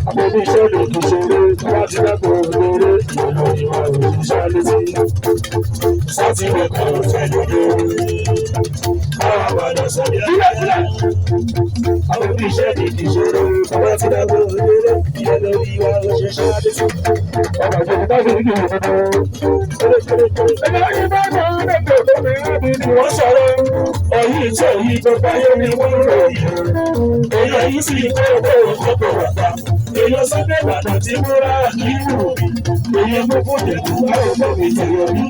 Àbòbí iṣẹ́ lè fi ṣeré, wá ti dákò lóore, ìlú ìwà Sọ́ọ̀tì rẹ̀ kọ́ fẹ́lódé. Àwọn àwàdà sọ̀rọ̀ sílẹ̀. Àwọn òbí iṣẹ́ ní ìṣòro. Bàbá ti dàgbò lérè. Ìyẹn lórí wa ó ṣe ṣáájú. Ọmọ ìjọba bá fi kí wọ́n fẹ́. Ẹgbẹ́ yìí bá gbọ́ lẹ́gbẹ̀ẹ́ tó ní ẹbí ni wọ́n sọ̀rọ̀. Ọ̀yìn tó yí tó báyé ni wọ́n ròyìn. Èèyàn yìí sì kó owó ìkọ́kọ̀ wà pa. Èèyàn Sunday Ìbàdàn tí mo rà ní ìlú mi. Èèyàn gbogbo ìdẹ̀kù àwọn ọmọ mi tẹ̀lé mi.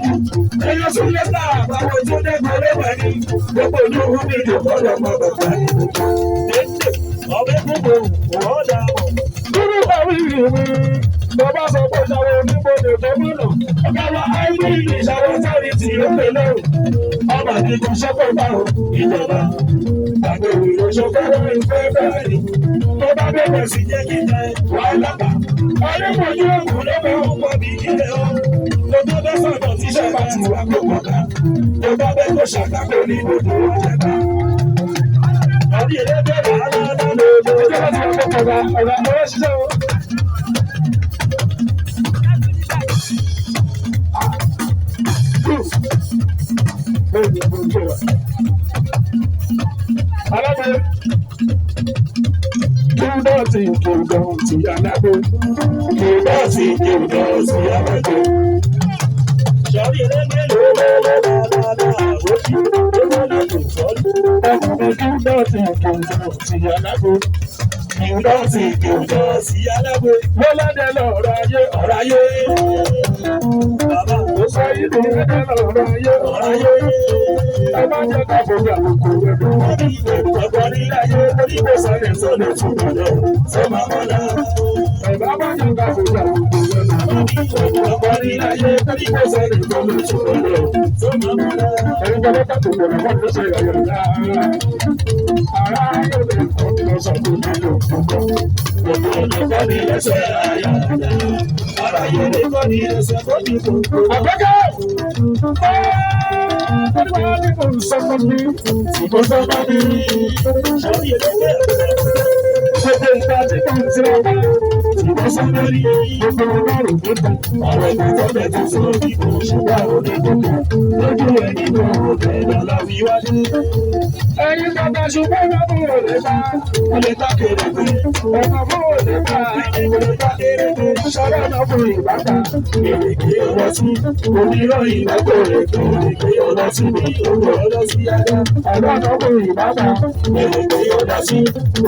Èèyàn tún lẹ́tà àbáwọ̀ tó dẹ́gbẹ̀ẹ́ lẹ́wà ní. Gbogbo ìlú mi ìdòkọ́ lọ́mọ bàbá ní. Dédé ọ̀bẹ gbogbo wọ́n dà bọ̀. Dúró bàbá ìlú mi. Bàbá sọ pé ìṣàwọ̀ oníbodè tó múlò. Ọ̀gá wa áìdí ìṣàwọ̀ sáré tì í pè lẹ́rù. Ọba kíkún ṣẹ́pọ̀ báwo ìjọba. Àgbèrè ìrọ̀ṣọ́fẹ́rẹ́ ìfẹ́ bẹ́ẹ̀ ni. Tó bá bẹ̀rẹ̀ sí jẹ́ kí jẹ́ wàhálà bá. Ayébòjú ògùn ló bẹ̀ ń pọ̀ bí ilé ọ́. Tó tó bẹ́ sọ̀dọ̀ tí iṣẹ́ bá ti wà kó pọ̀ ká. Tó bá bẹ́ kó ṣàkàkọ́ ní gbogbo ọ̀jẹ̀ká. Àbí ẹlẹ́gbẹ́ wàhálà náà ló dé. Ìjọba ti wọ́n kọ̀ ọ̀gá ọ̀rẹ́ ṣiṣẹ́ o. Alábẹ́ kíndọ̀tì alábẹ́ kíndọ̀tì alábẹ́. Sọ̀rí ẹlẹ́gbẹ́ ló lọ́lọ́lọ́lọ́lọ́ àwòkí lọ́lọ́lọ́ tó sọ́lú. Ọkùnrin kíndọ̀tì alábẹ́. Kíndọ̀tì alábẹ́. Lọ́lọ́dẹ lọ́rọ̀ ayé ọ̀rọ̀ ayé. Bàbá ó sọ ìlú ẹ̀dẹ́ lọ́rọ̀ ayé ọ̀rọ̀ ayé. Ẹ má jẹ́ ká fojú àlùkò rẹ̀ dùn. Wọ́n ní ìbẹ̀rù ọgbọ́n ní ayé onígbò sọ́lẹ̀ sọ́lẹ̀ fún ọ̀dọ́ sọ́mà mọ́lá. Ẹ̀bá má jẹ́ ká fojú àlùkò rẹ̀ dùn. Wọ́n ní ìbẹ̀rù ọgbọ́n ní ayé onígbò sọ́lẹ̀ sọ́lẹ̀ fún ọ̀dọ́ sọ́mà mọ́lá. Ẹ̀yin gbọ́dọ̀ kàtó gbọ́dọ̀ wọ́n ló ṣe yọ̀yọ̀ dáa. Ará yóò lè kọ́ lọ́sọ̀ tó nílò kọ̀ọ̀kan. Gbogbo ọ̀dọ́ ní ẹsẹ̀ ayá. Ará yóò lè kọ́ ní ẹsẹ̀ tó ní kọ̀ọ̀kan. Àgbẹ̀kẹ́! Everybody will suffer me, people suffer me. Sọ̀rí ẹlẹ́gbẹ́ gbogbo ìpàdé kan ti rà wá. Ìwọ́n sọ́dọ̀ rí gbogbo ọlọ́run tó tán. Àwọn ẹgbẹ́ tó bẹ̀ tó sọ bí kò ṣùgbọ́n àwọn onígbòkò. Lójú ẹ̀ nínú ọ̀bẹ lọ́la fi wájú. Ẹyin bàbá ṣùgbọ́n wọn mú òde bá. Wọ́n lè ta kèrègbè. Ọ̀pọ̀ mú òde bá. Wọ́n lè ta kèrègbè. Sọ̀rọ̀ náà fún ìbáta. Èrèké ọ̀rọ̀ sí. Onírọ̀ ìnáwó ètò èrèké ọ̀rọ̀ sí ní owó ọ̀rọ̀ sí yára. Ọ̀rọ̀ náà fún ìbáta. Èrèké ọ̀rọ̀ sí.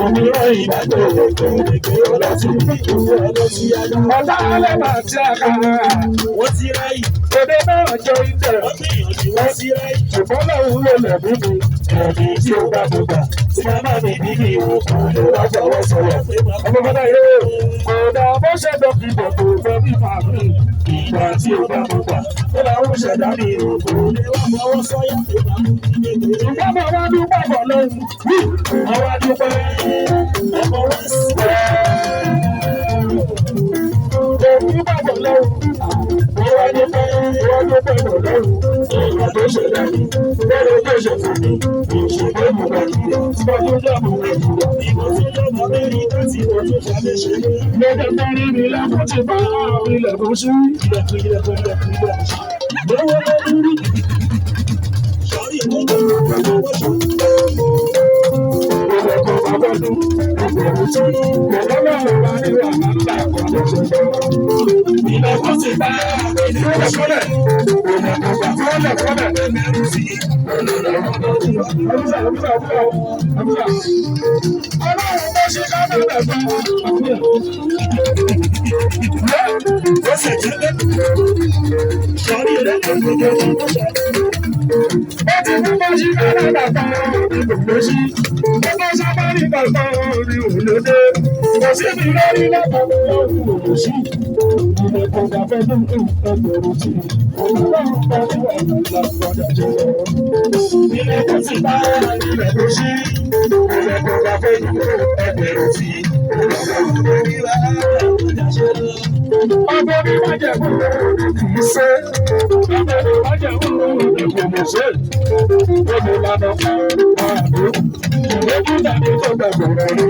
Onírọ̀ ìnáwó ètò èrèké ọ̀rọ̀ sí ní owó ọ̀rọ̀ sí yára. Ọ̀tá alẹ́ máa ti àkàrà. Wọ́n ti ráyì. Èdè náà jọ ìtẹ̀. Wọ́n gbìyànjú wọ́n sí ráyì. Ṣùgbọ́n lòun ló lẹ̀ bíbi. Ẹ̀mí tí ó bá gbogbo. Tí màmá mi bí mi ò kò lè wá fọwọ́ sọ̀rọ̀. Ọmọ bọ́dá yóò. Kódà bó ṣe dọ́kítà tó fẹ́ bí màmí. Ìgbà tí ó bá gbogbo. Ó làwọn ṣẹ̀dá mi ò kò lè wá fọwọ́ sọ̀yà. Ṣùgbọ́n mo wá dúpẹ́ bọ̀ lóhùn. Mo wá dúpẹ́. Ọmọ wá sí. Òkú bàbọ̀ lọ́wọ́. Mo wá dúpẹ́ bọ̀ lọ́wọ́. Ìgbà tó ṣẹ̀dá mi. Bẹ́ẹ̀ tó ṣe fún mi. Ìṣègbè mo bá jùlọ. Mo tún jọ mo bá jùlọ. Ìmọ̀ tó jọ mọ́ mẹ́rin láti ọdún ṣàlẹ̀ ṣe. Lọ́jọ́ tó rí mi lẹ́kùn ti bá ilẹ̀kùn sí. Ilẹ̀kùn. Lọ́wọ́ lórí rí. Sọ̀rí ìmọ̀tò lọ́wọ́ ṣe. Ilẹ̀kùn àbọ̀dún. Ìgbẹ̀rù sí. Gbẹ̀rù náà wà ní wàhálà àkọ́jọ́ ṣe. Ilẹ̀kùn ti bá ilẹ̀kùn sọ́lẹ̀. Ilẹ̀kùn sí. Ọlọ́run bó ṣe ká bẹ̀rẹ̀ fún ó sì jẹ́ lẹ́kùn sọ̀rí ẹlẹ́kùn gbogbo tó ṣe. Ó ti mú bó ṣe ká bẹ̀rẹ̀ fún ìgbòho sí. Gbogbo sábà ní bàbá orí òlòdé. Kò sí mi lórí lọ́kàn lórí òlò sí. Ilẹ̀kùn kàfẹ́ dùn ẹgbẹ̀rún sí. Ọlọ́run bá ti wà ní ìlànà jẹ́. Ilẹ̀kùn ti bá ilẹ̀kùn sí. Ilẹ̀kùn kàfẹ́ dùn ẹgbẹ̀rún sí. Ọmọ mi máa jẹ kúrò kì í ṣe. Ọmọ mi máa jẹ kúrò kò mọ̀ ṣe. Ọmọ ìlànà kan àdó. Ìwé kúta ní tó gbàgbọ́ rẹ̀.